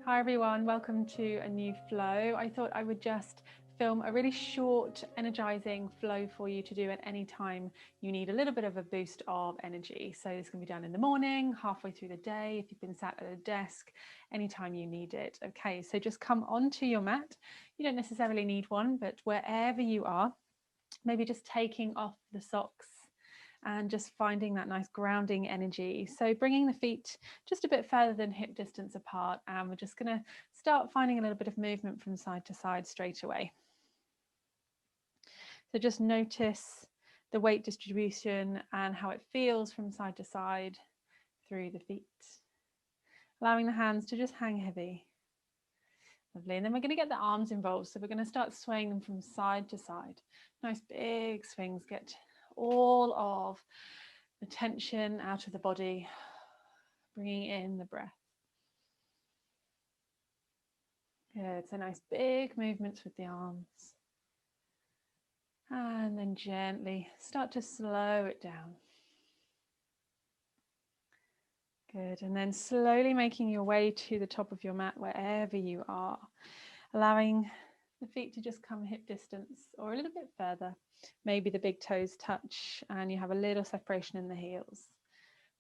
Hi everyone, welcome to a new flow. I thought I would just film a really short, energizing flow for you to do at any time you need a little bit of a boost of energy. So this can be done in the morning, halfway through the day, if you've been sat at a desk, anytime you need it. Okay, so just come onto your mat. You don't necessarily need one, but wherever you are, maybe just taking off the socks and just finding that nice grounding energy. So bringing the feet just a bit further than hip distance apart, and we're just going to start finding a little bit of movement from side to side straight away. So just notice the weight distribution and how it feels from side to side through the feet. Allowing the hands to just hang heavy. Lovely. And then we're going to get the arms involved. So we're going to start swaying them from side to side. Nice big swings. Get all of the tension out of the body, bringing in the breath. Good. So nice big movements with the arms. And then gently start to slow it down. Good. And then slowly making your way to the top of your mat wherever you are, allowing the feet to just come hip distance or a little bit further. Maybe the big toes touch and you have a little separation in the heels.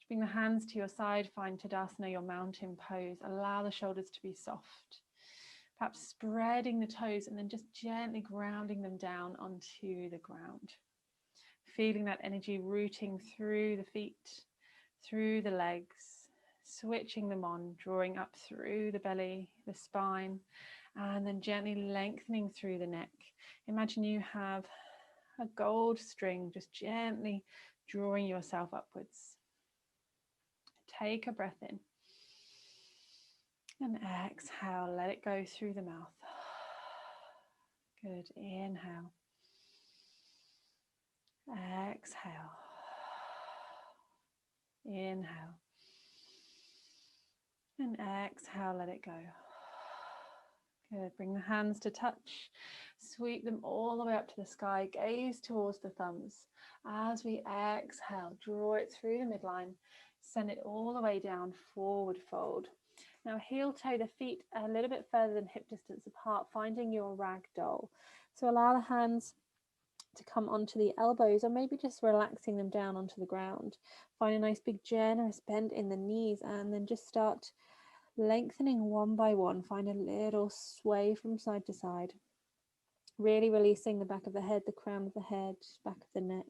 Bring the hands to your side, find Tadasana, your mountain pose. Allow the shoulders to be soft. Perhaps spreading the toes and then just gently grounding them down onto the ground. Feeling that energy rooting through the feet, through the legs, switching them on, drawing up through the belly, the spine, and then gently lengthening through the neck. Imagine you have a gold string, just gently drawing yourself upwards. Take a breath in. And exhale, let it go through the mouth. Good, inhale. Exhale. Inhale. And exhale, let it go. Good, bring the hands to touch. Sweep them all the way up to the sky. Gaze towards the thumbs. As we exhale, draw it through the midline. Send it all the way down, forward fold. Now heel toe the feet a little bit further than hip distance apart, finding your ragdoll. So allow the hands to come onto the elbows or maybe just relaxing them down onto the ground. Find a nice big generous bend in the knees and then just start lengthening one by one. Find a little sway from side to side. Really releasing the back of the head, the crown of the head, back of the neck.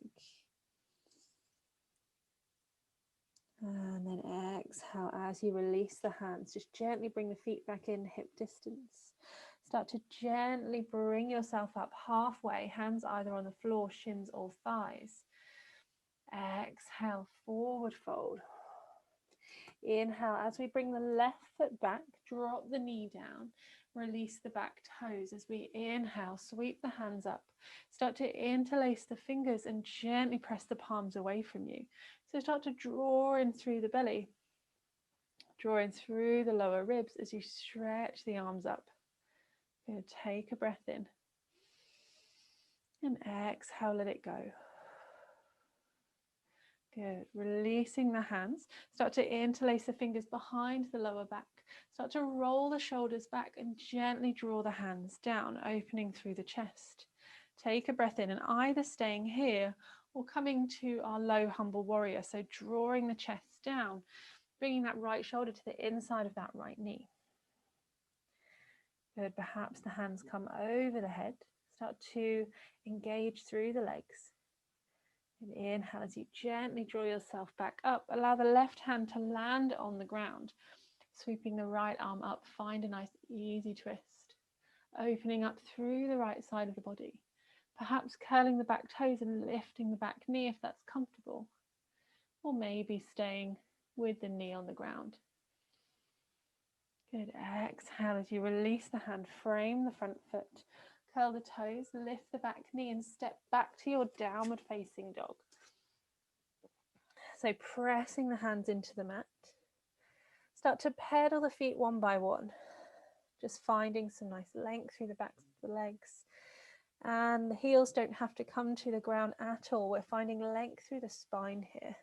And then exhale as you release the hands. Just gently bring the feet back in hip distance. Start to gently bring yourself up halfway, hands either on the floor, shins or thighs. Exhale, forward fold. Inhale, as we bring the left foot back, drop the knee down, release the back toes. As we inhale, sweep the hands up. Start to interlace the fingers and gently press the palms away from you. So start to draw in through the belly, draw in through the lower ribs as you stretch the arms up. Good. Take a breath in. And exhale, let it go. Good. Releasing the hands. Start to interlace the fingers behind the lower back. Start to roll the shoulders back and gently draw the hands down, opening through the chest. Take a breath in and either staying here or coming to our low humble warrior. So drawing the chest down, bringing that right shoulder to the inside of that right knee. Good. Perhaps the hands come over the head. Start to engage through the legs. And inhale as you gently draw yourself back up. Allow the left hand to land on the ground. Sweeping the right arm up. Find a nice easy twist. Opening up through the right side of the body. Perhaps curling the back toes and lifting the back knee if that's comfortable. Or maybe staying with the knee on the ground. Good. Exhale as you release the hand. Frame the front foot. Curl the toes, lift the back knee and step back to your downward facing dog. So pressing the hands into the mat. Start to pedal the feet one by one. Just finding some nice length through the backs of the legs. And the heels don't have to come to the ground at all. We're finding length through the spine here.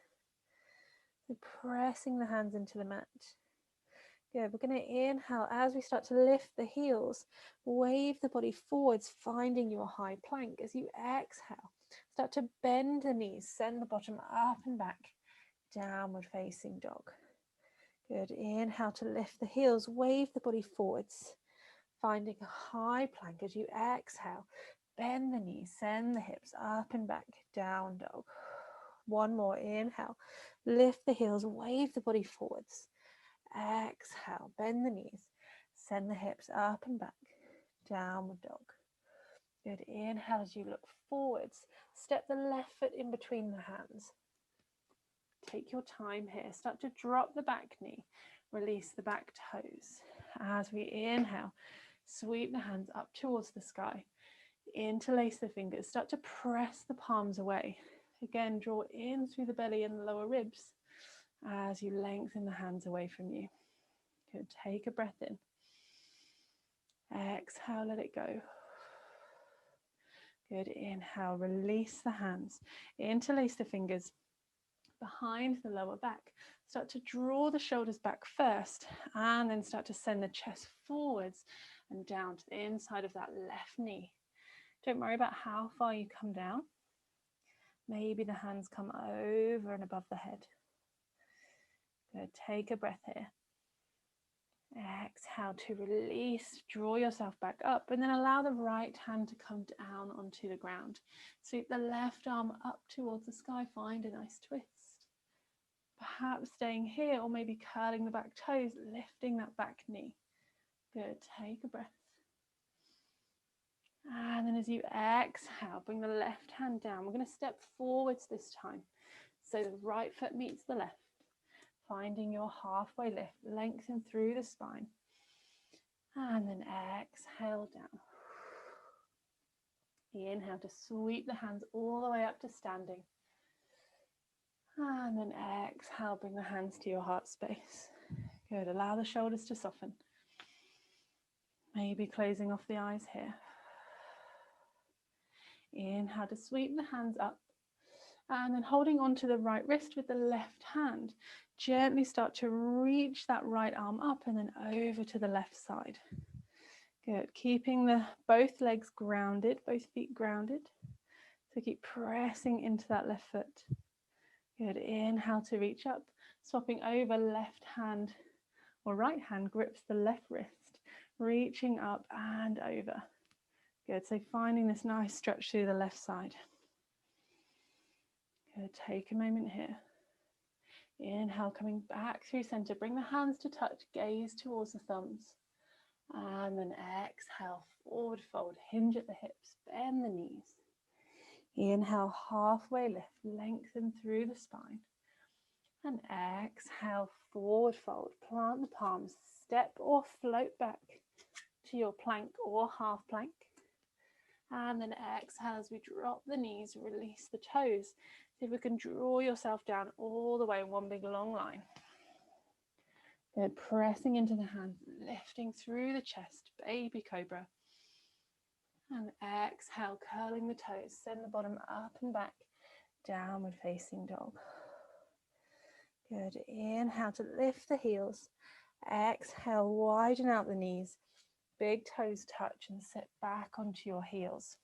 So pressing the hands into the mat. Good. We're going to inhale as we start to lift the heels, wave the body forwards, finding your high plank. As you exhale, start to bend the knees, send the bottom up and back, downward facing dog. Good. Inhale to lift the heels, wave the body forwards, finding a high plank. As you exhale, bend the knees, send the hips up and back, down dog. One more. Inhale, lift the heels, wave the body forwards. Exhale, bend the knees, send the hips up and back, downward dog. Good. Inhale as you look forwards, step the left foot in between the hands. Take your time here. Start to drop the back knee, release the back toes. As we inhale, sweep the hands up towards the sky. Interlace the fingers, start to press the palms away. Again, draw in through the belly and the lower ribs as you lengthen the hands away from you. Good. Take a breath in. Exhale, let it go. Good. Inhale, release the hands. Interlace the fingers behind the lower back. Start to draw the shoulders back first and then start to send the chest forwards and down to the inside of that left knee. Don't worry about how far you come down. Maybe the hands come over and above the head. Good. Take a breath here. Exhale to release, draw yourself back up, and then allow the right hand to come down onto the ground. Sweep the left arm up towards the sky, find a nice twist. Perhaps staying here or maybe curling the back toes, lifting that back knee. Good, take a breath. And then as you exhale, bring the left hand down. We're going to step forwards this time. So the right foot meets the left. Finding your halfway lift, lengthen through the spine. And then exhale down. Inhale to sweep the hands all the way up to standing. And then exhale, bring the hands to your heart space. Good, allow the shoulders to soften. Maybe closing off the eyes here. Inhale to sweep the hands up. And then holding onto the right wrist with the left hand, gently start to reach that right arm up and then over to the left side. Good, keeping both legs grounded, both feet grounded. So keep pressing into that left foot. Good, inhale to reach up, swapping over, left hand or right hand grips the left wrist, reaching up and over. Good, so finding this nice stretch through the left side. Good, take a moment here. Inhale, coming back through center, bring the hands to touch, gaze towards the thumbs. And then exhale, forward fold, hinge at the hips, bend the knees. Inhale, halfway lift, lengthen through the spine. And exhale, forward fold, plant the palms, step or float back to your plank or half plank. And then exhale as we drop the knees, release the toes. See if we can draw yourself down all the way in one big long line. Good, pressing into the hands, lifting through the chest, baby cobra. And exhale, curling the toes, send the bottom up and back, downward facing dog. Good, inhale to lift the heels. Exhale, widen out the knees. Big toes touch and sit back onto your heels.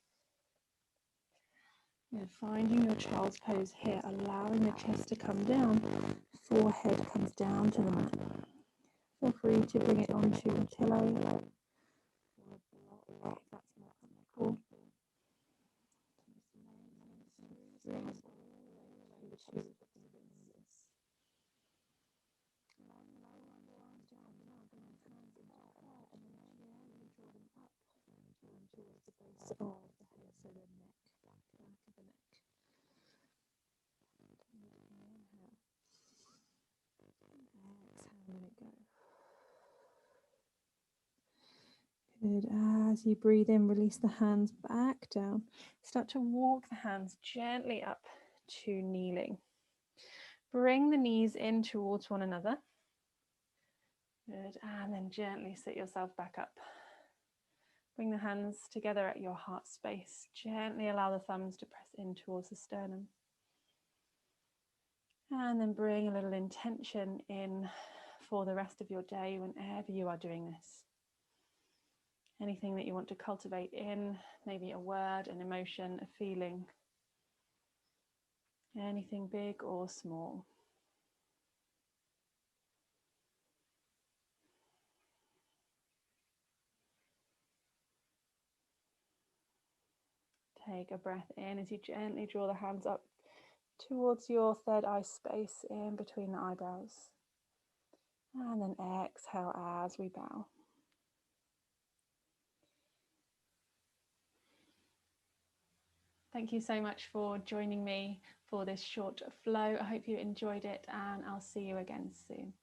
And finding your child's pose here, allowing the chest to come down, forehead comes down to the mat. Feel free to bring it onto a pillow if that's more comfortable. Good. As you breathe in, release the hands back down. Start to walk the hands gently up to kneeling. Bring the knees in towards one another. Good. And then gently sit yourself back up. Bring the hands together at your heart space. Gently allow the thumbs to press in towards the sternum. And then bring a little intention in for the rest of your day whenever you are doing this. Anything that you want to cultivate in, maybe a word, an emotion, a feeling, anything big or small. Take a breath in as you gently draw the hands up towards your third eye space in between the eyebrows. And then exhale as we bow. Thank you so much for joining me for this short flow. I hope you enjoyed it, and I'll see you again soon.